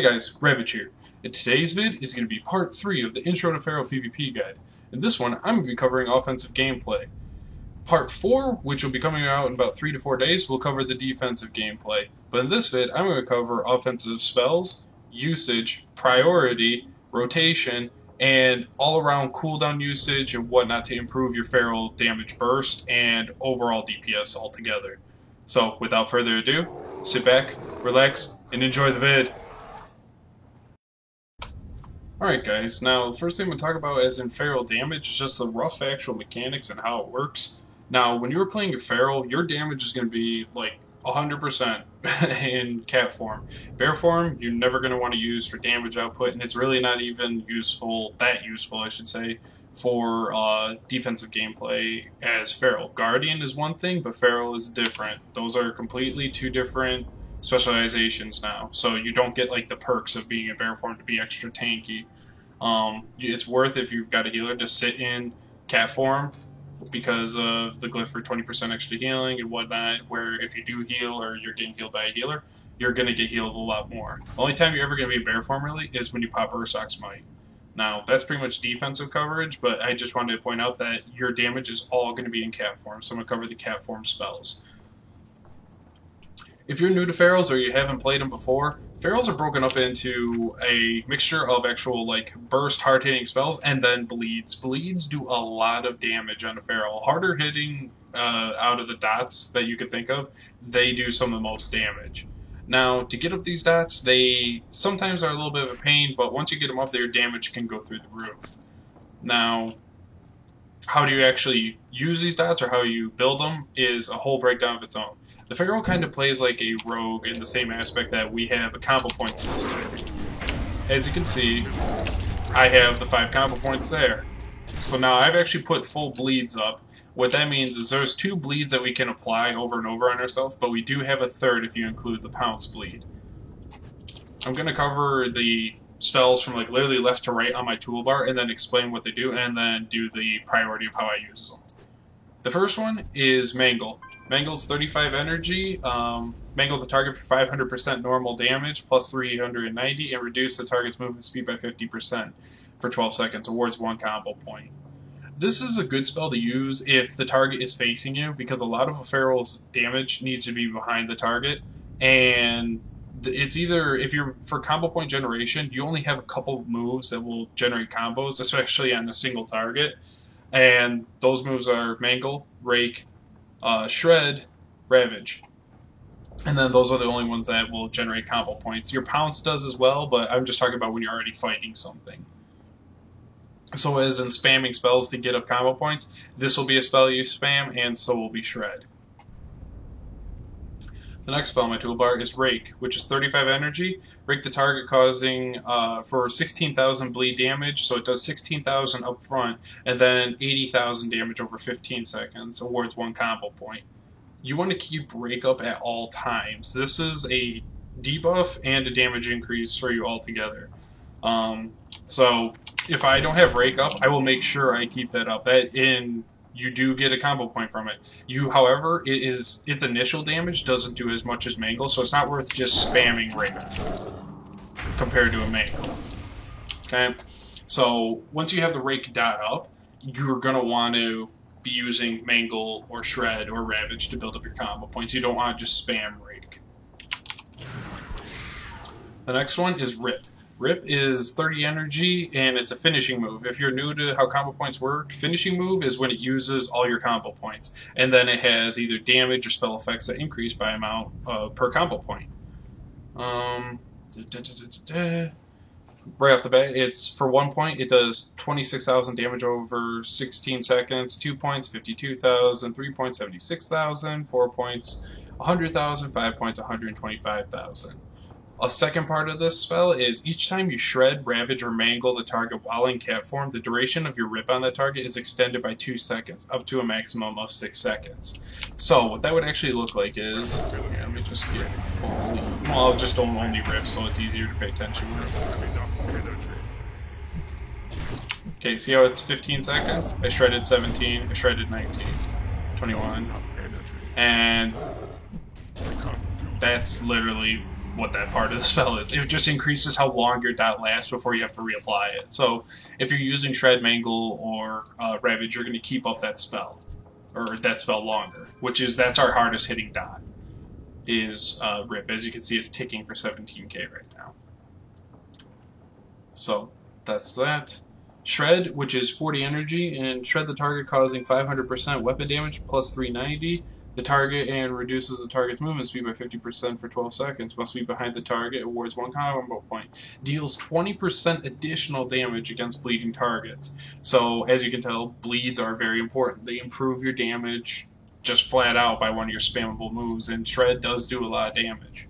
guys, Ravage here, and today's vid is going to be part 3 of the Intro to Feral PvP guide. In this one, I'm going to be covering offensive gameplay. Part 4, which will be coming out in about 3 to 4 days, will cover the defensive gameplay. But in this vid, I'm going to cover offensive spells, usage, priority, rotation, and all-around cooldown usage and whatnot to improve your feral damage burst and overall DPS altogether. So, without further ado, sit back, relax, and enjoy the vid. Alright guys, now the first thing I'm going to talk about as in feral damage is just the rough actual mechanics and how it works. Now, when you're playing a feral, your damage is going to be like 100% in cat form. Bear form, you're never going to want to use for damage output, and it's really not even useful, I should say, for defensive gameplay as feral. Guardian is one thing, but feral is different. Those are completely two different specializations now, so you don't get like the perks of being in bear form to be extra tanky. It's worth, if you've got a healer, to sit in cat form because of the glyph for 20% extra healing and whatnot, where if you do heal or you're getting healed by a healer, you're going to get healed a lot more. The only time you're ever going to be in bear form really is when you pop Ursoc's Might. Now, that's pretty much defensive coverage, but I just wanted to point out that your damage is all going to be in cat form, so I'm going to cover the cat form spells. If you're new to ferals or you haven't played them before, ferals are broken up into a mixture of actual like burst, hard-hitting spells and then bleeds. Bleeds do a lot of damage on a feral. Harder hitting out of the dots that you could think of, they do some of the most damage. Now, to get up these dots, they sometimes are a little bit of a pain, but once you get them up there, damage can go through the roof. Now, how do you actually use these dots or how you build them is a whole breakdown of its own. The feral kind of plays like a rogue in the same aspect that we have a combo point system. As you can see, I have the 5 combo points there. So now I've actually put full bleeds up. What that means is there's 2 bleeds that we can apply over and over on ourselves, but we do have a third if you include the pounce bleed. I'm going to cover the spells from like literally left to right on my toolbar and then explain what they do and then do the priority of how I use them. The first one is Mangle. Mangle's 35 energy, mangle the target for 500% normal damage, plus 390, and reduce the target's movement speed by 50% for 12 seconds, awards 1 combo point. This is a good spell to use if the target is facing you, because a lot of a feral's damage needs to be behind the target, and it's either, if you're for combo point generation, you only have a couple moves that will generate combos, especially on a single target, and those moves are Mangle, Rake, Shred, Ravage. And then those are the only ones that will generate combo points. Your Pounce does as well, but I'm just talking about when you're already fighting something. So as in spamming spells to get up combo points, this will be a spell you spam, and so will be Shred. The next spell on my toolbar is Rake, which is 35 energy. Rake the target causing for 16,000 bleed damage, so it does 16,000 up front, and then 80,000 damage over 15 seconds, awards 1 combo point. You want to keep Rake up at all times. This is a debuff and a damage increase for you altogether. So if I don't have Rake up, I will make sure I keep that up. You do get a combo point from it. However, its initial damage doesn't do as much as Mangle, so it's not worth just spamming Rake compared to a Mangle. Okay? So, once you have the Rake dot up, you're going to want to be using Mangle or Shred or Ravage to build up your combo points. You don't want to just spam Rake. The next one is Rip. Rip is 30 energy, and it's a finishing move. If you're new to how combo points work, finishing move is when it uses all your combo points. And then it has either damage or spell effects that increase by amount per combo point. Right off the bat, it's for 1 point, it does 26,000 damage over 16 seconds, 2 points, 52,000, 3 points, 76,000, 4 points, 100,000, 5 points, 125,000. A second part of this spell is each time you shred, ravage, or mangle the target while in cat form, the duration of your rip on that target is extended by 2 seconds, up to a maximum of 6 seconds. So what that would actually look like is, let me just get fully, well, I'll just don't only rip, so it's easier to pay attention with. Okay, see how it's 15 seconds? I shredded 17, I shredded 19, 21, and That's literally what that part of the spell is. It just increases how long your dot lasts before you have to reapply it. So if you're using Shred, Mangle, or Ravage, you're going to keep up that spell, or that spell longer, that's our hardest hitting dot, is Rip. As you can see, it's ticking for 17k right now. So that's that. Shred, which is 40 energy, and shred the target, causing 500% weapon damage plus 390. The target and reduces the target's movement speed by 50% for 12 seconds. Must be behind the target. Awards 1 combo point. Deals 20% additional damage against bleeding targets. So, as you can tell, bleeds are very important. They improve your damage just flat out by one of your spammable moves, and Shred does do a lot of damage.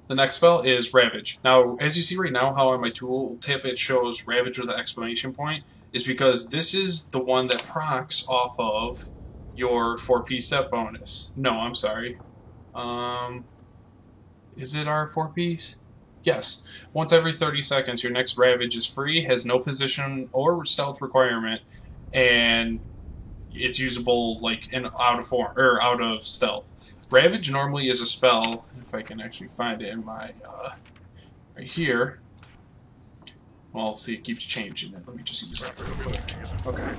The next spell is Ravage. Now, as you see right now, how on my tooltip it shows Ravage with an exclamation point, is because this is the one that procs off of your 4-piece set bonus. No, I'm sorry. Is it our 4-piece? Yes. Once every 30 seconds, your next Ravage is free, has no position or stealth requirement, and it's usable like out of stealth. Ravage normally is a spell, if I can actually find it in my, right here. Well, see, it keeps changing it. Let me just use that real quick. Okay.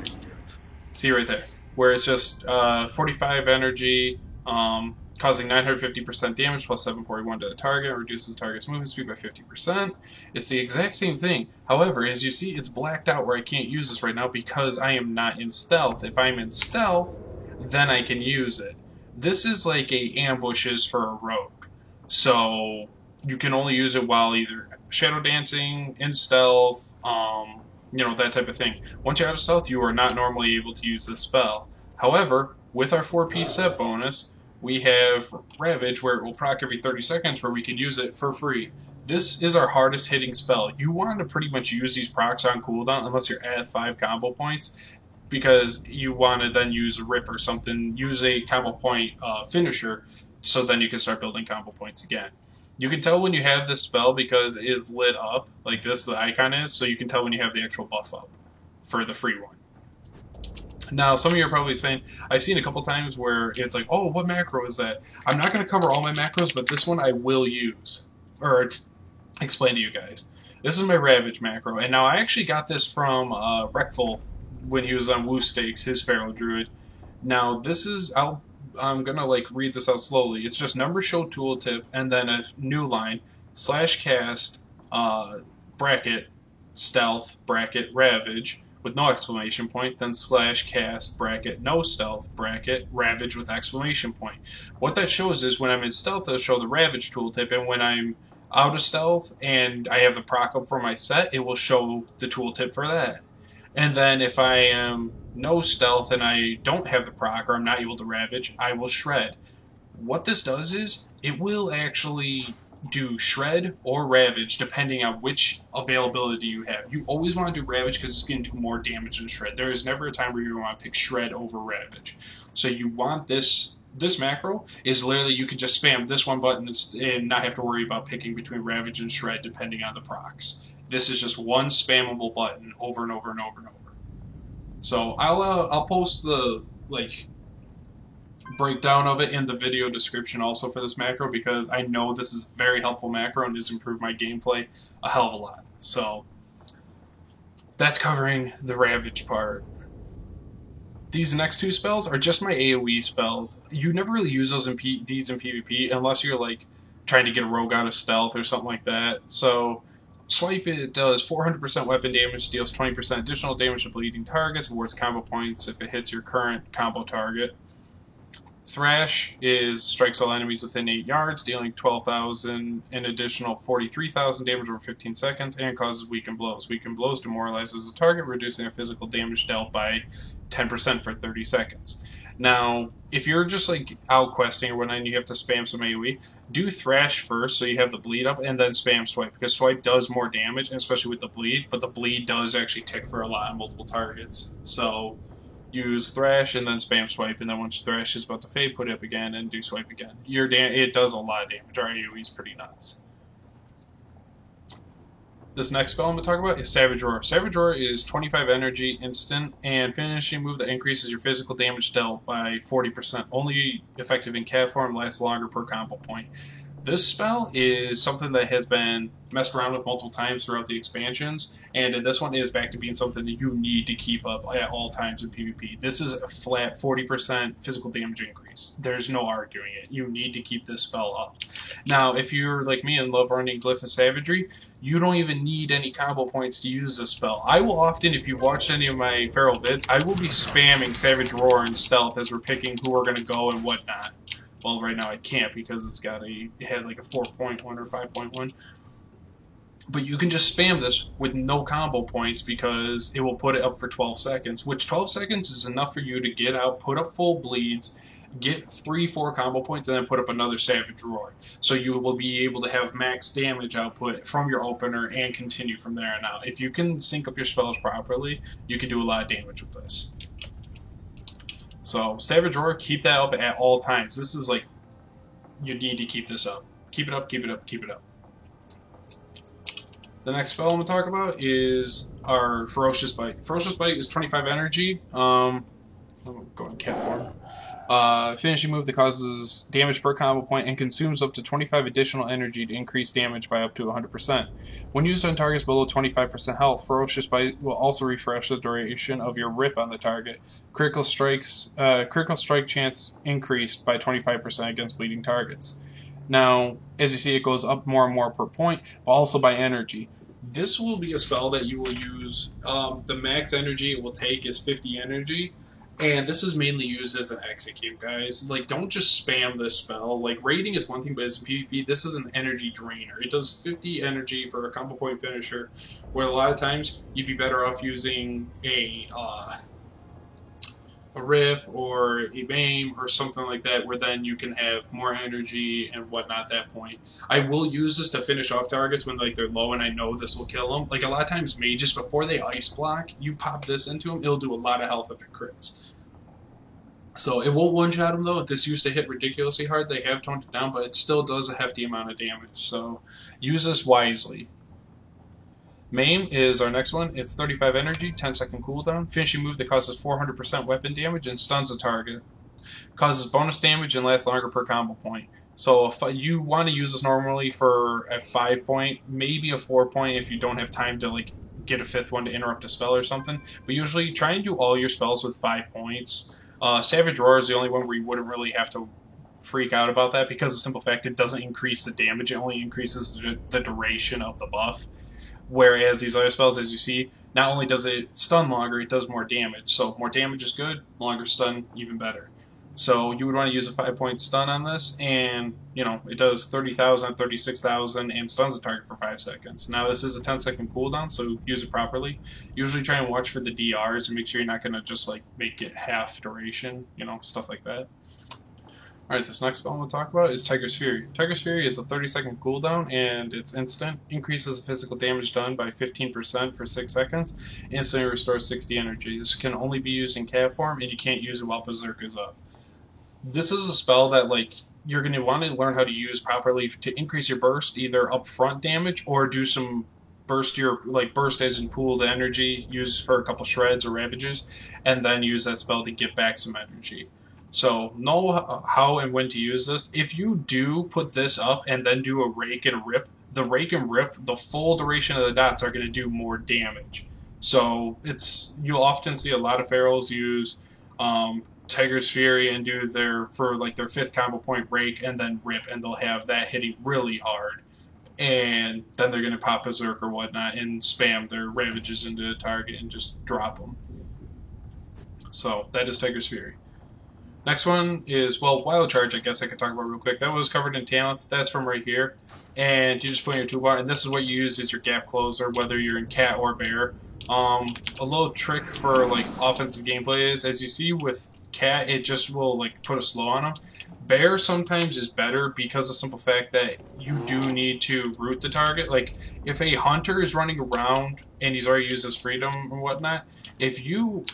See right there. Where it's just 45 energy, causing 950% damage plus 741 to the target, reduces the target's movement speed by 50%. It's the exact same thing. However, as you see, it's blacked out where I can't use this right now because I am not in stealth. If I'm in stealth, then I can use it. This is like ambushes for a rogue. So you can only use it while either shadow dancing, in stealth, that type of thing. Once you're out of stealth, you are not normally able to use this spell. However, with our 4-piece set bonus, we have Ravage, where it will proc every 30 seconds, where we can use it for free. This is our hardest hitting spell. You want to pretty much use these procs on cooldown unless you're at 5 combo points, because you want to then use a Rip or something, use a combo point finisher, so then you can start building combo points again. You can tell when you have this spell because it is lit up, like this, the icon is, so you can tell when you have the actual buff up for the free one. Now, some of you are probably saying, I've seen a couple times where it's like, oh, what macro is that? I'm not going to cover all my macros, but this one I will use, or explain to you guys. This is my Ravage macro, and now I actually got this from Reckful when he was on Woo Stakes, his Feral Druid. Now, this is, I'm going to read this out slowly. It's just number show tooltip, and then a new line, /cast, bracket, stealth, bracket, Ravage, with no exclamation point, then /cast, bracket, no stealth, bracket, Ravage with exclamation point. What that shows is when I'm in stealth, it'll show the Ravage tooltip, and when I'm out of stealth and I have the proc up for my set, it will show the tooltip for that. And then if I am no stealth and I don't have the proc, or I'm not able to Ravage, I will Shred. What this does is, it will actually do Shred or Ravage depending on which availability you have. You always want to do Ravage because it's going to do more damage than Shred. There is never a time where you want to pick Shred over Ravage. So you want this macro is literally you can just spam this one button and not have to worry about picking between Ravage and Shred depending on the procs. This is just one spammable button over and over and over and over. So I'll post the breakdown of it in the video description also for this macro, because I know this is a very helpful macro and has improved my gameplay a hell of a lot. So that's covering the Ravage part. These next two spells are just my AoE spells. You never really use those in these in PvP unless you're trying to get a rogue out of stealth or something like that. So Swipe, it does 400% weapon damage, deals 20% additional damage to bleeding targets, awards combo points if it hits your current combo target. Thrash strikes all enemies within 8 yards, dealing 12,000 and additional 43,000 damage over 15 seconds, and causes weakened blows. Weakened blows demoralizes the target, reducing their physical damage dealt by 10% for 30 seconds. Now, if you're just out questing or whatnot and you have to spam some AoE, do Thrash first so you have the bleed up, and then spam Swipe, because Swipe does more damage, and especially with the bleed, but the bleed does actually tick for a lot on multiple targets. So use Thrash and then spam Swipe, and then once Thrash is about to fade, put it up again and do Swipe again. It does a lot of damage. Our AoE is pretty nuts. This next spell I'm going to talk about is Savage Roar. Savage Roar is 25 energy, instant, and finishing move that increases your physical damage dealt by 40%. Only effective in cat form, lasts longer per combo point. This spell is something that has been messed around with multiple times throughout the expansions, and this one is back to being something that you need to keep up at all times in PvP. This is a flat 40% physical damage increase. There's no arguing it. You need to keep this spell up. Now, if you're like me and love running Glyph of Savagery, you don't even need any combo points to use this spell. I will often, if you've watched any of my Feral vids, I will be spamming Savage Roar and Stealth as we're picking who we're going to go and whatnot. Well, right now I can't because it had like a 4.1 or 5.1. But you can just spam this with no combo points because it will put it up for 12 seconds, which 12 seconds is enough for you to get out, put up full bleeds, get 3-4 combo points, and then put up another Savage Roar. So you will be able to have max damage output from your opener and continue from there on out. If you can sync up your spells properly, you can do a lot of damage with this. So, Savage Roar, keep that up at all times. This is like, you need to keep this up. Keep it up, keep it up, keep it up. The next spell I'm going to talk about is our Ferocious Bite. Ferocious Bite is 25 energy. I'm going cat form. Finishing move that causes damage per combo point and consumes up to 25 additional energy to increase damage by up to 100%. When used on targets below 25% health, Ferocious Bite will also refresh the duration of your rip on the target. Critical strike chance increased by 25% against bleeding targets. Now, as you see, it goes up more and more per point, but also by energy. This will be a spell that you will use. The max energy it will take is 50 energy. And this is mainly used as an execute, guys. Like, don't just spam this spell. Like, raiding is one thing, but as a PvP, this is an energy drainer. It does 50 energy for a combo point finisher, where a lot of times you'd be better off using a rip or a BAME or something like that, where then you can have more energy and whatnot at that point. I will use this to finish off targets when like they're low and I know this will kill them. Like a lot of times mages, before they ice block, you pop this into them, it'll do a lot of health if it crits. So it won't one-shot them though. This used to hit ridiculously hard. They have toned it down, but it still does a hefty amount of damage. So use this wisely. Maim is our next one. It's 35 energy, 10-second cooldown. Finishing move that causes 400% weapon damage and stuns a target. Causes bonus damage and lasts longer per combo point. So if you want to use this normally for a 5-point, maybe a 4-point if you don't have time to like get a 5th one to interrupt a spell or something. But usually try and do all your spells with 5 points. Savage Roar is the only one where you wouldn't really have to freak out about that because of the simple fact it doesn't increase the damage, it only increases the duration of the buff. Whereas these other spells, as you see, not only does it stun longer, it does more damage. So more damage is good, longer stun, even better. So you would want to use a 5-point stun on this, and you know it does 30,000, 36,000, and stuns the target for 5 seconds. Now this is a 10-second cooldown, so use it properly. Usually try and watch for the DRs and make sure you're not going to just like make it half duration, you know, stuff like that. Alright, this next spell I'm going to talk about is Tiger's Fury. Tiger's Fury is a 30-second cooldown, and it's instant. Increases the physical damage done by 15% for 6 seconds. Instantly restores 60 energy. This can only be used in cat form, and you can't use it while Berserk is up. This is a spell that like you're going to want to learn how to use properly to increase your burst, either upfront damage or do some burst as in pooled energy, use for a couple shreds or ravages, and then use that spell to get back some energy. So know how and when to use this. If you do put this up and then do a rake and rip, the rake and rip, the full duration of the dots are going to do more damage. So you'll often see a lot of Ferals use Tiger's Fury and do their 5th combo point rake and then rip, and they'll have that hitting really hard. And then they're going to pop Berserk or whatnot and spam their ravages into the target and just drop them. So that is Tiger's Fury. Next one is, well, Wild Charge, I guess I could talk about real quick. That was covered in talents. That's from right here. And you just put in your toolbar, and this is what you use as your gap closer, whether you're in cat or bear. A little trick for like offensive gameplay is, as you see with cat, it just will like put a slow on them. Bear sometimes is better because of the simple fact that you do need to root the target. Like, if a hunter is running around and he's already used his freedom and whatnot, if you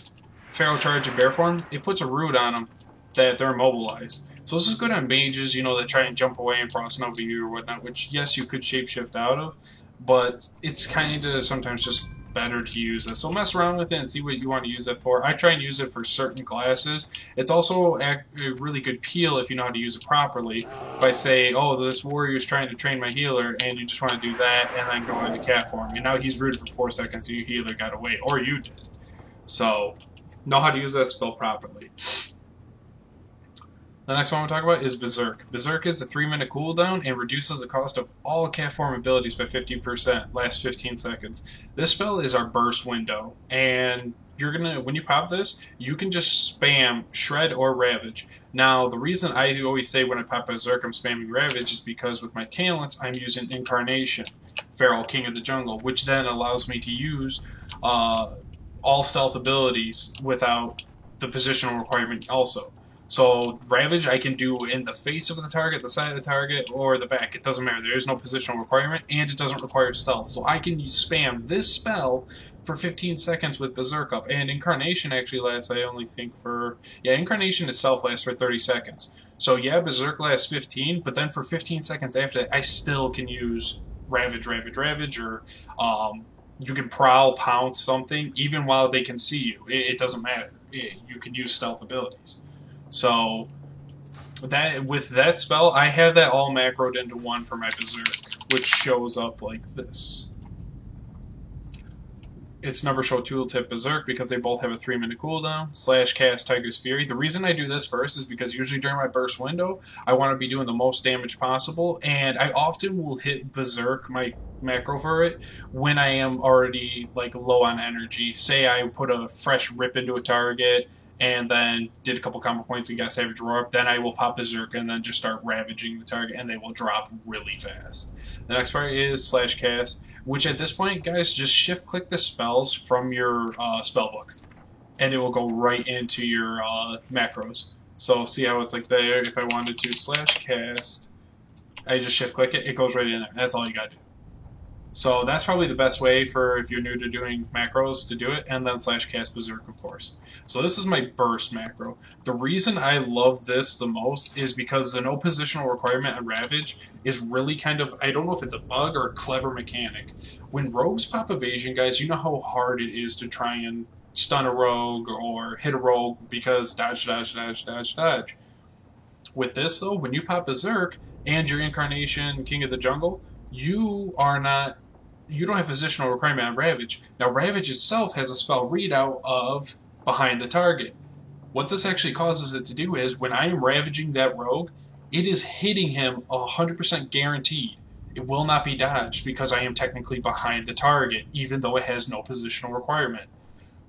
Feral Charge in bear form, it puts a root on them that they're immobilized. So this is good on mages, you know, that try and jump away and frost over you or whatnot, which, yes, you could shapeshift out of, but it's kind of sometimes just better to use it. So mess around with it and see what you want to use it for. I try and use it for certain classes. It's also a really good peel if you know how to use it properly. If I say, oh, this warrior is trying to train my healer, and you just want to do that and then go into cat form, and now he's rooted for 4 seconds, and your healer got away, or you did. So know how to use that spell properly. The next one we'll talk about is Berserk. Berserk is a 3-minute cooldown and reduces the cost of all cat form abilities by 50%, lasts 15 seconds. This spell is our burst window, and when you pop this, you can just spam Shred or Ravage. Now, the reason I always say when I pop Berserk I'm spamming Ravage is because with my talents I'm using Incarnation, Feral King of the Jungle, which then allows me to use all stealth abilities without the positional requirement also. So Ravage I can do in the face of the target, the side of the target, or the back. It doesn't matter. There is no positional requirement, and it doesn't require stealth. So I can spam this spell for 15 seconds with Berserk up. And Incarnation actually lasts, I only think for... Yeah, Incarnation itself lasts for 30 seconds. So yeah, Berserk lasts 15, but then for 15 seconds after that, I still can use Ravage, or... you can prowl, pounce something, even while they can see you. It doesn't matter. You can use stealth abilities. So that with that spell, I have that all macroed into one for my Berserk, which shows up like this. It's number show tooltip Berserk because they both have a 3-minute cooldown. / cast Tiger's Fury. The reason I do this first is because usually during my burst window, I want to be doing the most damage possible, and I often will hit Berserk, my macro for it, when I am already like low on energy. Say I put a fresh rip into a target and then did a couple combo points and got Savage Roar up, then I will pop Berserk and then just start ravaging the target, and they will drop really fast. The next part is / cast, which at this point, guys, just shift click the spells from your spell book, and it will go right into your macros. So see how it's like there. If I wanted to / cast, I just shift click it, it goes right in there. That's all you gotta do. So that's probably the best way for if you're new to doing macros to do it, and then / cast Berserk, of course. So this is my burst macro. The reason I love this the most is because the no positional requirement on Ravage is really kind of, I don't know if it's a bug or a clever mechanic. When rogues pop evasion, guys, you know how hard it is to try and stun a rogue or hit a rogue because dodge. With this though, when you pop Berserk and your Incarnation King of the Jungle, you don't have positional requirement on Ravage. Now, Ravage itself has a spell readout of behind the target. What this actually causes it to do is, when I am ravaging that rogue, it is hitting him 100% guaranteed. It will not be dodged because I am technically behind the target, even though it has no positional requirement.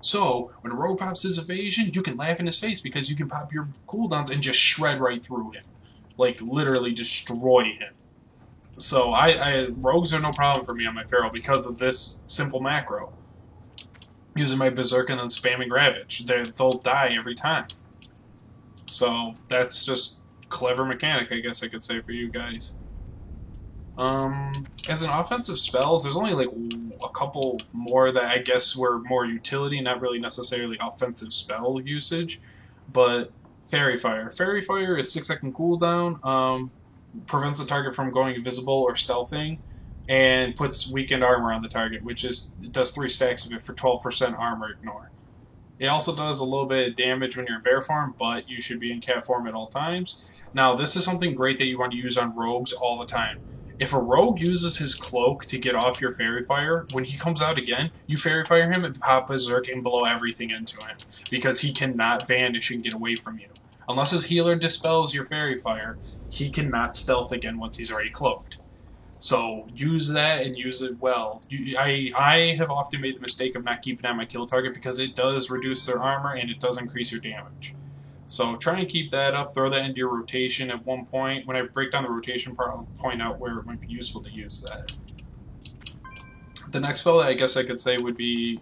So, when a rogue pops his evasion, you can laugh in his face because you can pop your cooldowns and just shred right through him. Like, literally destroy him. So rogues are no problem for me on my Feral because of this simple macro. Using my Berserk and then spamming Ravage. They'll die every time. So that's just clever mechanic, I guess I could say, for you guys. As an offensive spells, there's only like a couple more that I guess were more utility, not really necessarily offensive spell usage. But Fairy Fire. Fairy Fire is 6-second cooldown. Prevents the target from going invisible or stealthing, and puts weakened armor on the target, which does 3 stacks of it for 12% armor ignore. It also does a little bit of damage when you're in bear form, but you should be in cat form at all times. Now, this is something great that you want to use on rogues all the time. If a rogue uses his cloak to get off your Fairy Fire, when he comes out again, you Fairy Fire him and pop Berserk and blow everything into him, because he cannot vanish and get away from you. Unless his healer dispels your Fairy Fire, he cannot stealth again once he's already cloaked. So use that and use it well. I have often made the mistake of not keeping on my kill target because it does reduce their armor and it does increase your damage. So try and keep that up, throw that into your rotation at one point. When I break down the rotation part, I'll point out where it might be useful to use that. The next spell that I guess I could say would be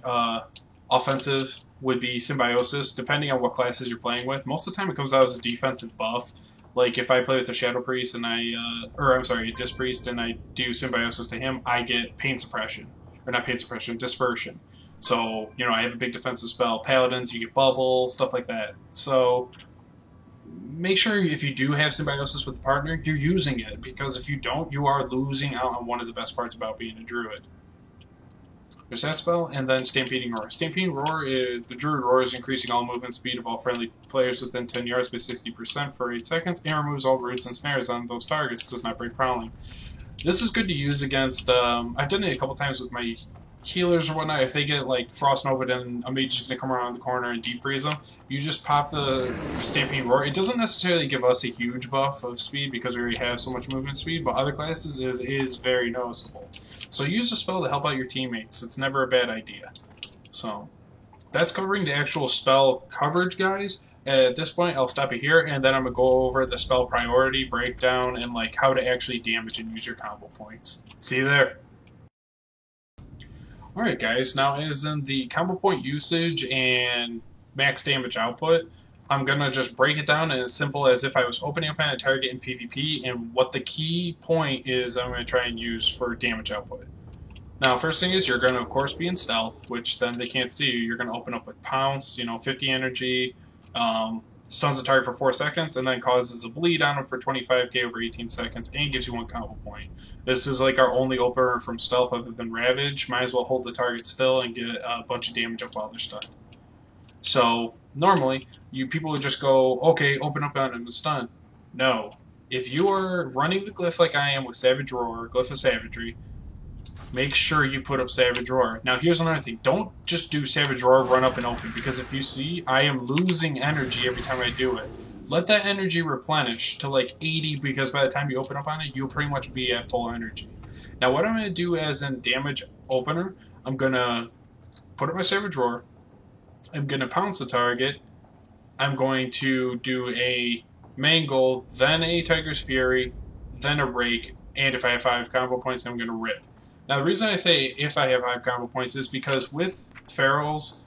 offensive would be Symbiosis, depending on what classes you're playing with. Most of the time it comes out as a defensive buff. Like if I play with a Shadow Priest and a Disc Priest and I do Symbiosis to him, I get Pain Suppression. Or not Pain Suppression, Dispersion. So, I have a big defensive spell. Paladins, you get Bubble, stuff like that. So, make sure if you do have symbiosis with the partner, you're using it, because if you don't, you are losing out on one of the best parts about being a druid. There's that spell, and then Stampeding Roar. Stampeding Roar is the Druid Roar is increasing all movement speed of all friendly players within 10 yards by 60% for 8 seconds, and removes all roots and snares on those targets. Does not break Prowling. This is good to use against. I've done it a couple times with my healers or whatnot. If they get like Frost Nova, then a mage is going to come around the corner and deep freeze them. You just pop the Stampeding Roar. It doesn't necessarily give us a huge buff of speed because we already have so much movement speed, but other classes is very noticeable. So use the spell to help out your teammates. It's never a bad idea. So that's covering the actual spell coverage, guys. At this point, I'll stop it here, and then I'm going to go over the spell priority breakdown and like how to actually damage and use your combo points. See you there. Alright guys, now as in the combo point usage and max damage output, I'm going to just break it down as simple as if I was opening up on a target in PvP and what the key point is I'm going to try and use for damage output. Now, first thing is you're going to, of course, be in stealth, which then they can't see you. You're going to open up with Pounce, 50 energy, stuns the target for 4 seconds, and then causes a bleed on them for 25k over 18 seconds, and gives you 1 combo point. This is like our only opener from stealth other than Ravage. Might as well hold the target still and get a bunch of damage up while they're stunned. So, normally, people would just go, okay, open up on him and stun. No. If you are running the glyph like I am with Savage Roar, Glyph of Savagery, make sure you put up Savage Roar. Now, here's another thing. Don't just do Savage Roar, run up and open, because if you see, I am losing energy every time I do it. Let that energy replenish to like 80, because by the time you open up on it, you'll pretty much be at full energy. Now, what I'm going to do as in damage opener, I'm going to put up my Savage Roar, I'm going to pounce the target, I'm going to do a Mangle, then a Tiger's Fury, then a Rake, and if I have 5 combo points, I'm going to Rip. Now, the reason I say if I have 5 combo points is because with Ferals,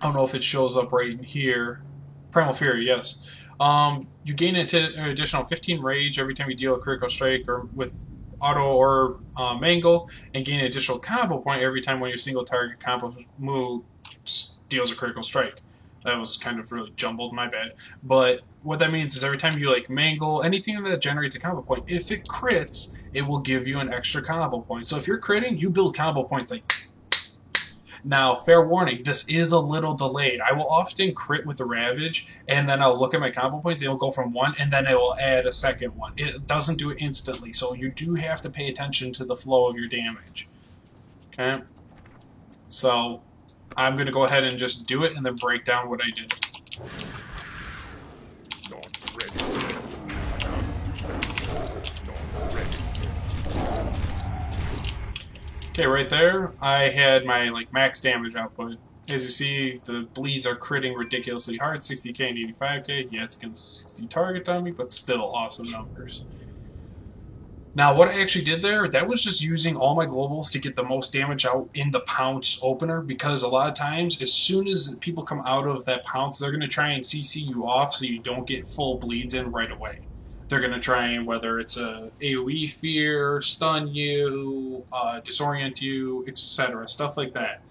I don't know if it shows up right in here, Primal Fury, yes. You gain an additional 15 Rage every time you deal a critical strike or with auto or Mangle, and gain an additional combo point every time when your single target combo move deals a critical strike. That was kind of really jumbled, my bad. But what that means is every time you like Mangle, anything that generates a combo point, if it crits, it will give you an extra combo point. So if you're critting, you build combo points like... Now, fair warning, this is a little delayed. I will often crit with the Ravage, and then I'll look at my combo points, it'll go from 1, and then it will add a second one. It doesn't do it instantly, so you do have to pay attention to the flow of your damage. Okay? So, I'm going to go ahead and just do it, and then break down what I did. Okay, right there, I had my max damage output. As you see, the bleeds are critting ridiculously hard, 60k and 85k. Yeah, it's against 60 target on me, but still awesome numbers. Now, what I actually did there, that was just using all my globals to get the most damage out in the Pounce opener, because a lot of times, as soon as people come out of that Pounce, they're going to try and CC you off so you don't get full bleeds in right away. They're going to try and, whether it's a AoE fear, stun you, disorient you, etc., stuff like that.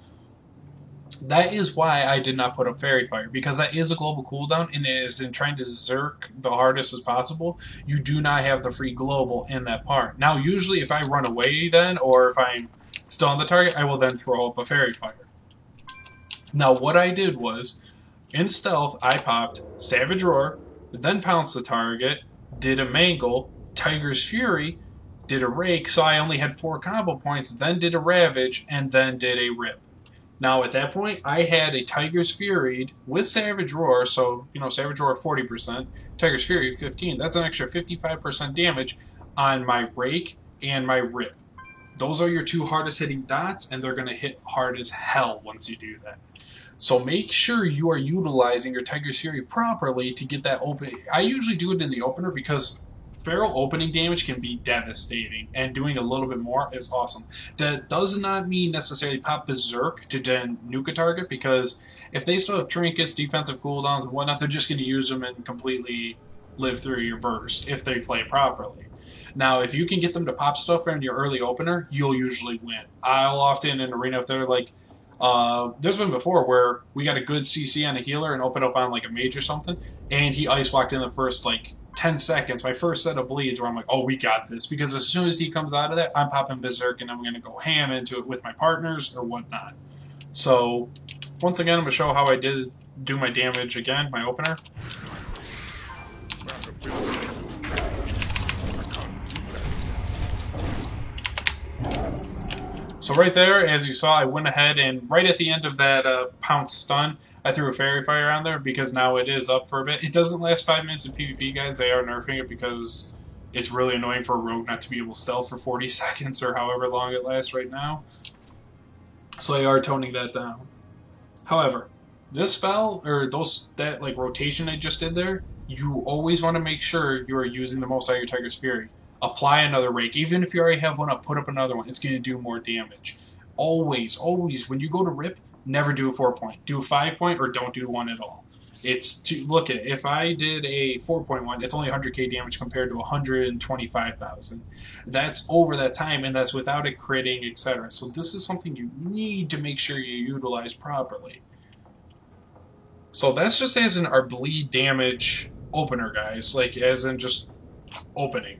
That is why I did not put up Fairy Fire, because that is a global cooldown, and it is in trying to zerk the hardest as possible. You do not have the free global in that part. Now, usually if I run away then, or if I'm still on the target, I will then throw up a Fairy Fire. Now, what I did was, in stealth, I popped Savage Roar, then pounced the target, did a Mangle, Tiger's Fury, did a Rake, so I only had 4 combo points, then did a Ravage, and then did a Rip. Now, at that point, I had a Tiger's Fury with Savage Roar, so, Savage Roar 40%, Tiger's Fury 15%. That's an extra 55% damage on my Rake and my Rip. Those are your 2 hardest hitting dots, and they're going to hit hard as hell once you do that. So make sure you are utilizing your Tiger's Fury properly to get that open. I usually do it in the opener because feral opening damage can be devastating, and doing a little bit more is awesome. That does not mean necessarily pop Berserk to then nuke a target, because if they still have trinkets, defensive cooldowns, and whatnot, they're just going to use them and completely live through your burst if they play properly. Now, if you can get them to pop stuff in your early opener, you'll usually win. I'll often in Arena, if they're like, There's been before where we got a good CC on a healer and open up on like a mage or something, and he ice walked in the first like 10 seconds, my first set of bleeds, where I'm like, oh, we got this. Because as soon as he comes out of that, I'm popping Berserk and I'm going to go ham into it with my partners or whatnot. So, once again, I'm going to show how I did do my damage again, my opener. So right there, as you saw, I went ahead and right at the end of that pounce stun, I threw a Fairy Fire on there because now it is up for a bit. It doesn't last 5 minutes in PvP, guys. They are nerfing it because it's really annoying for a rogue not to be able to stealth for 40 seconds or however long it lasts right now. So they are toning that down. However, this spell, or that like rotation I just did there, you always want to make sure you are using the most out of your Tiger's Fury. Apply another rake. Even if you already have one up, put up another one. It's going to do more damage. Always, always, when you go to rip, never do a 4-point. Do a 5-point or don't do one at all. It's to look at, if I did a 4.1, it's only 100k damage compared to 125,000. That's over that time, and that's without it critting, etc. So this is something you need to make sure you utilize properly. So that's just as in our bleed damage opener, guys. Like, as in just opening.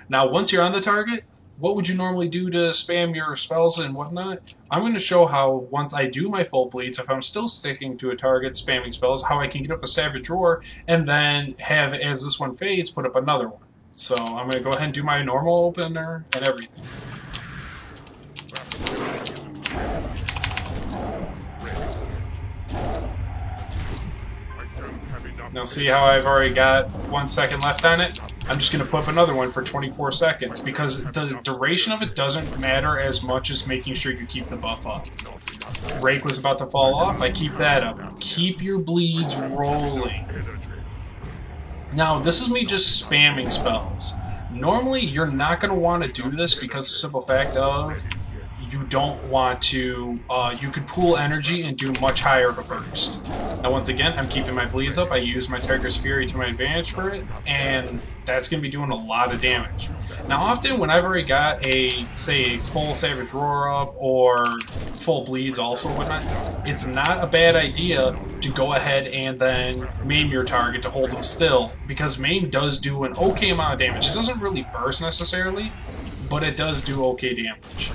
Now, once you're on the target, what would you normally do to spam your spells and whatnot? I'm going to show how, once I do my full bleeds, if I'm still sticking to a target, spamming spells, how I can get up a Savage Roar, and then have, as this one fades, put up another one. So I'm going to go ahead and do my normal opener and everything. Now see how I've already got 1 second left on it? I'm just going to put up another one for 24 seconds because the duration of it doesn't matter as much as making sure you keep the buff up. Rake was about to fall off, I keep that up. Keep your bleeds rolling. Now, this is me just spamming spells. Normally, you're not going to want to do this because of the simple fact of you don't want to, you could pool energy and do much higher of a burst. Now once again, I'm keeping my bleeds up, I use my Tiger's Fury to my advantage for it, and that's going to be doing a lot of damage. Now often, whenever I got a, say, a full Savage Roar up, or full bleeds also whatnot, it's not a bad idea to go ahead and then maim your target to hold them still, because maim does do an okay amount of damage. It doesn't really burst necessarily, but it does do okay damage.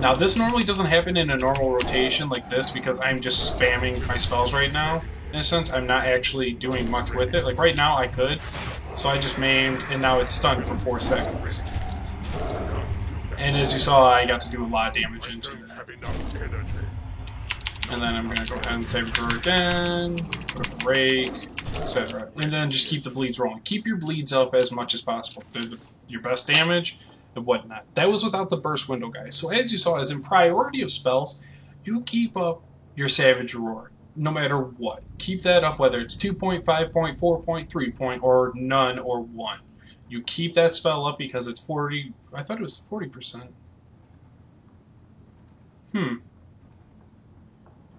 Now, this normally doesn't happen in a normal rotation like this because I'm just spamming my spells right now. In a sense, I'm not actually doing much with it. Like, right now, I could. So I just maimed, and now it's stunned for 4 seconds. And as you saw, I got to do a lot of damage into that. And then I'm going to go ahead and Savage Roar again, put up a Rake, etc. And then just keep the bleeds rolling. Keep your bleeds up as much as possible. They're your best damage and whatnot. That was without the burst window, guys. So as you saw, as in priority of spells, you keep up your Savage Roar, no matter what. Keep that up, whether it's 2 point, 5 point, 4 point, 3 point, or none, or 1. You keep that spell up because it's 40... I thought it was 40%.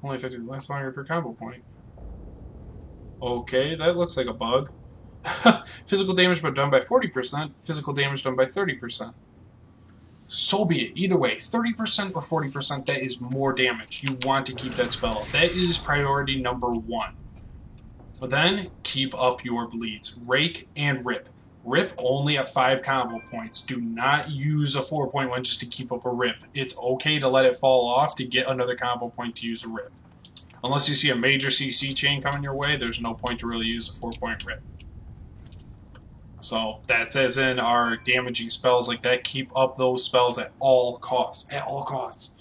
Only 50 lasts longer per combo point. Okay, that looks like a bug. Physical damage but done by 40%, physical damage done by 30%. So be it. Either way, 30% or 40%, that is more damage. You want to keep that spell up. That is priority number 1. But then, keep up your bleeds. Rake and Rip. Rip only at 5 combo points. Do not use a 4.1 just to keep up a Rip. It's okay to let it fall off to get another combo point to use a Rip. Unless you see a major CC chain coming your way, there's no point to really use a 4-point Rip. So that's as in our damaging spells like that. Keep up those spells at all costs. At all costs.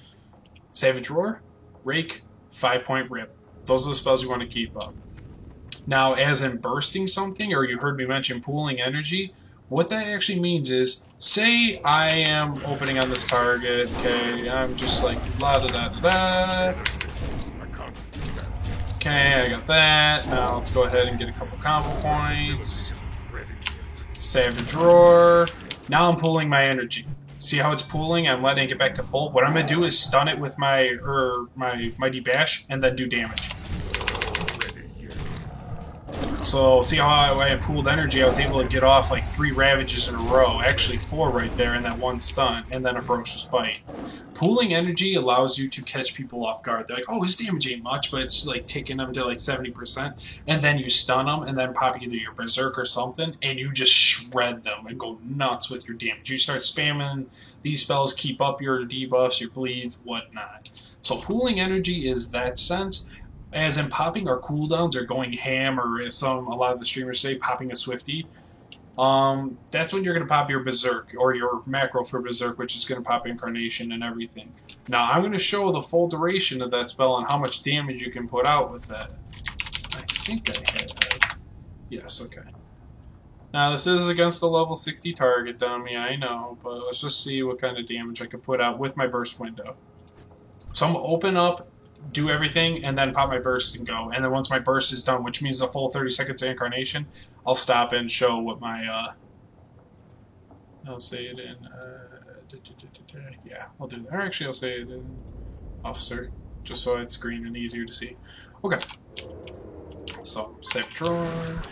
Savage Roar, Rake, 5-point Rip. Those are the spells you want to keep up. Now, as in bursting something, or you heard me mention pooling energy, what that actually means is, say I am opening on this target, okay, I'm just like, la-da-da-da-da. Okay, I got that. Now let's go ahead and get a couple combo points. Savage Roar. Now I'm pooling my energy. See how it's pooling? I'm letting it get back to full. What I'm going to do is stun it with my Mighty Bash and then do damage. So see how I had pooled energy, I was able to get off like 3 Ravages in a row, actually 4 right there in that one stun, and then a Ferocious Bite. Pooling energy allows you to catch people off guard. They're like, oh, his damage ain't much, but it's like taking them to like 70%, and then you stun them, and then pop either your Berserk or something, and you just shred them and go nuts with your damage. You start spamming these spells, keep up your debuffs, your bleeds, whatnot. So pooling energy is that sense. As in popping our cooldowns or going ham, or as a lot of the streamers say, popping a Swifty. That's when you're going to pop your Berserk, or your macro for Berserk, which is going to pop Incarnation and everything. Now, I'm going to show the full duration of that spell and how much damage you can put out with that. I think I had that. Yes, okay. Now, this is against a level 60 target, dummy, I know, but let's just see what kind of damage I can put out with my burst window. So I'm going to open up, do everything, and then pop my burst and go. And then once my burst is done, which means the full 30 seconds of Incarnation, I'll stop and show what my, I'll say it in, yeah, I'll do that. Or actually, I'll say it in Officer, just so it's green and easier to see. Okay. So, save drawer.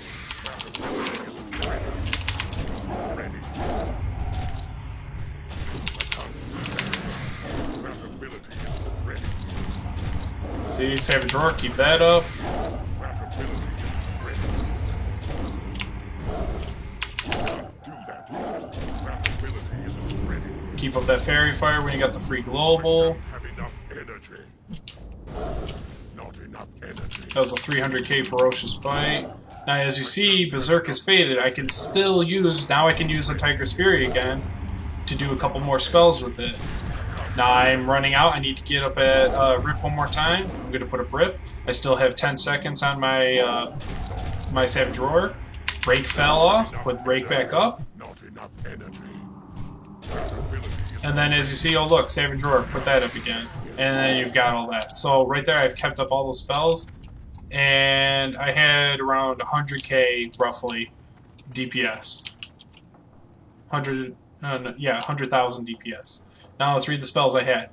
See, save a drawer, keep that up. Keep up that fairy fire when you got the free global. That was a 300k Ferocious Bite. Now, as you see, Berserk is faded. I can still use, now I can use the Tiger's Fury again to do a couple more spells with it. Now I'm running out. I need to get up at Rip one more time. I'm going to put up Rip. I still have 10 seconds on my my Savage Roar. Rake fell off. Put Rake back up. And then as you see, oh look, Savage Roar. Put that up again. And then you've got all that. So right there I've kept up all those spells. And I had around 100k roughly DPS. 100,000 DPS. Now let's read the spells I had.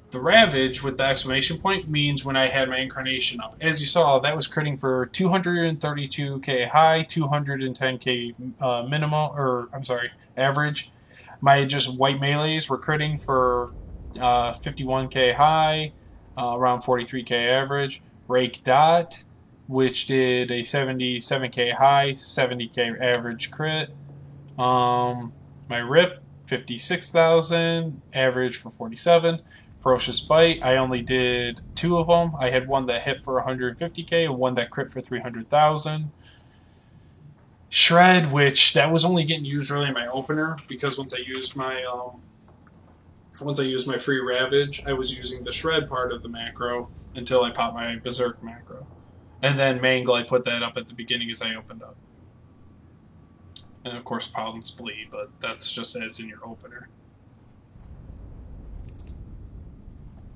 The Ravage with the exclamation point means when I had my Incarnation up. As you saw, that was critting for 232k high, 210k minimum, or I'm sorry, average. My just white melees were critting for 51k high, around 43k average. Rake Dot, which did a 77k high, 70k average crit. My Rip, 56,000, average for 47. Ferocious Bite, I only did 2 of them. I had one that hit for 150k and one that crit for 300,000. Shred, which that was only getting used really in my opener, because once I used my free Ravage, I was using the Shred part of the macro until I popped my Berserk macro. And then Mangle, I put that up at the beginning as I opened up. And of course, Paladin's Bleed, but that's just as in your opener.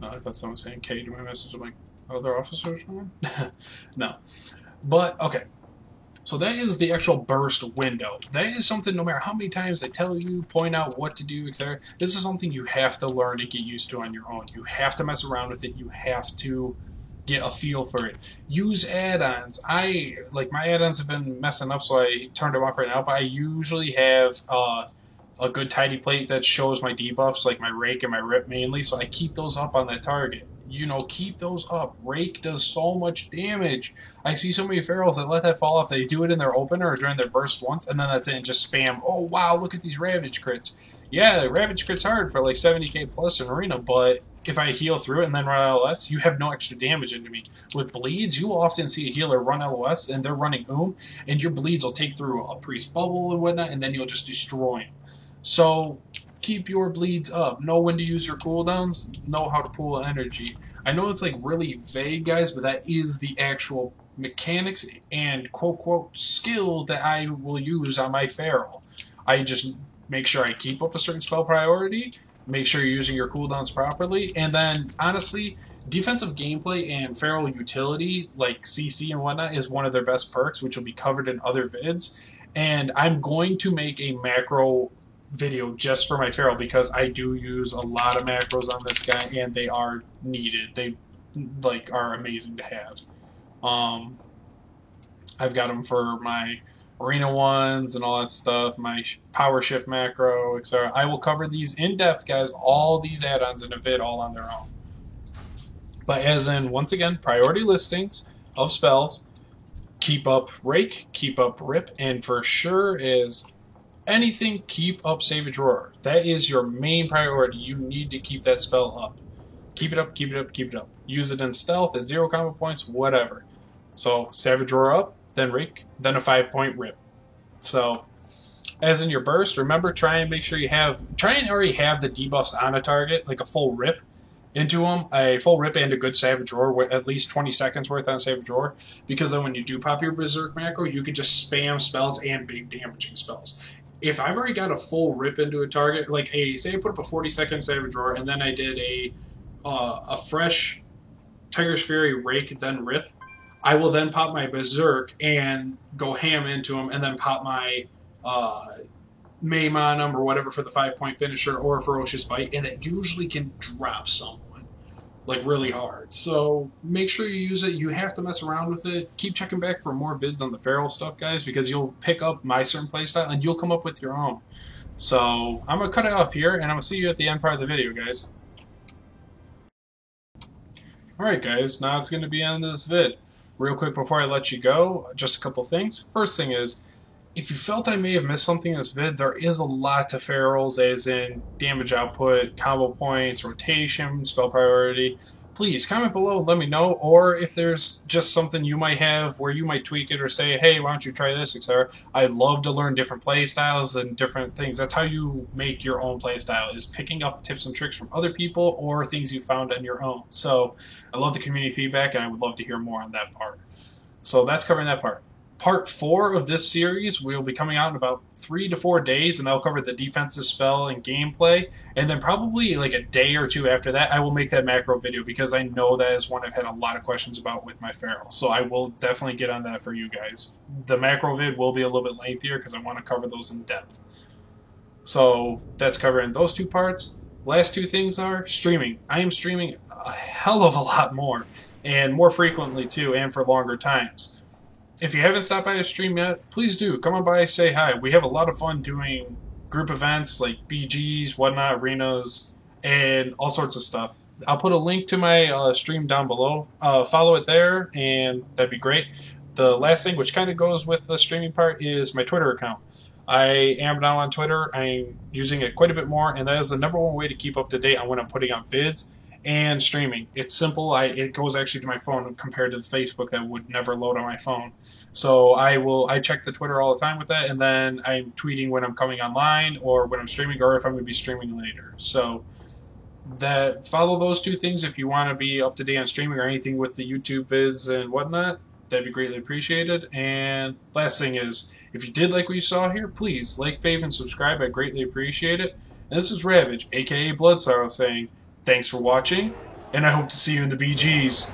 I thought someone was saying K to my message. I'm like, other officers? No. But, okay. So that is the actual burst window. That is something, no matter how many times I tell you, point out what to do, etc., this is something you have to learn to get used to on your own. You have to mess around with it. You have to get a feel for it. Use add-ons. Like my add-ons have been messing up, so I turned them off right now, but I usually have a good tidy plate that shows my debuffs, like my Rake and my Rip mainly, so I keep those up on that target. You know, keep those up. Rake does so much damage. I see so many Ferals that let that fall off. They do it in their opener or during their burst once, and then that's it, and just spam, oh wow, look at these Ravage crits. Yeah, Ravage crits hard for like 70k plus in Arena, but if I heal through it and then run LOS, you have no extra damage into me. With bleeds, you will often see a healer run LOS, and they're running and your bleeds will take through a priest bubble and whatnot, and then you'll just destroy them. So keep your bleeds up. Know when to use your cooldowns. Know how to pool energy. I know it's like really vague, guys, but that is the actual mechanics and quote-quote skill that I will use on my Feral. I just make sure I keep up a certain spell priority, make sure you're using your cooldowns properly, and then, honestly, defensive gameplay and Feral utility, like CC and whatnot, is one of their best perks, which will be covered in other vids. And I'm going to make a macro video just for my Feral because I do use a lot of macros on this guy and they are needed. They are amazing to have. I've got them for my arena ones and all that stuff, my power shift macro, etc. I will cover these in depth, guys, all these add-ons in a vid all on their own. But as in, once again, priority listings of spells, keep up Rake, keep up Rip, and for sure is anything, keep up Savage Roar. That is your main priority. You need to keep that spell up. Keep it up, keep it up, keep it up. Use it in stealth at 0 combo points, whatever. So Savage Roar up, then Rake, then a 5-point Rip. So as in your burst, remember, try and make sure you try and already have the debuffs on a target, like a full Rip into them, a full Rip and a good Savage Roar, with at least 20 seconds worth on Savage Roar, because then when you do pop your Berserk macro, you can just spam spells and big damaging spells. If I've already got a full Rip into a target, like say I put up a 40-second Savage Roar, and then I did a fresh Tiger's Fury Rake, then Rip, I will then pop my Berserk and go ham into him, and then pop my Maim on him or whatever for the 5-point finisher or a Ferocious Bite, and it usually can drop someone like really hard. So make sure you use it. You have to mess around with it. Keep checking back for more vids on the feral stuff, guys, because you'll pick up my certain playstyle and you'll come up with your own. So I'm gonna cut it off here, and I'm gonna see you at the end part of the video, guys. Alright guys, now it's going to be on this vid. Real quick before I let you go, just a couple things. First thing is, if you felt I may have missed something in this vid, there is a lot to ferals, as in damage output, combo points, rotation, spell priority. Please comment below and let me know, or if there's just something you might have where you might tweak it or say, hey, why don't you try this, etc. I love to learn different play styles and different things. That's how you make your own play style, is picking up tips and tricks from other people or things you found on your own. So I love the community feedback, and I would love to hear more on that part. So that's covering that part. Part 4 of this series will be coming out in about 3 to 4 days, and that'll cover the defensive spell and gameplay. And then probably like a day or two after that, I will make that macro video, because I know that is one I've had a lot of questions about with my feral. So I will definitely get on that for you guys. The macro vid will be a little bit lengthier because I want to cover those in depth. So that's covering those 2 parts. Last 2 things are streaming. I am streaming a hell of a lot more, and more frequently too, and for longer times. If you haven't stopped by a stream yet, please do. Come on by, say hi. We have a lot of fun doing group events like BGs, whatnot, arenas, and all sorts of stuff. I'll put a link to my stream down below. Follow it there, and that'd be great. The last thing, which kind of goes with the streaming part, is my Twitter account. I am now on Twitter. I'm using it quite a bit more, and that is the #1 way to keep up to date on when I'm putting out vids and streaming. It's simple. It goes actually to my phone compared to the Facebook that would never load on my phone. So I check the Twitter all the time with that, and then I'm tweeting when I'm coming online or when I'm streaming, or if I'm going to be streaming later. So follow those 2 things if you want to be up to date on streaming or anything with the YouTube vids and whatnot. That'd be greatly appreciated. And last thing is, if you did like what you saw here, please like, fave, and subscribe. I greatly appreciate it. And this is Ravage, aka Blood Sorrow, saying thanks for watching, and I hope to see you in the BGs.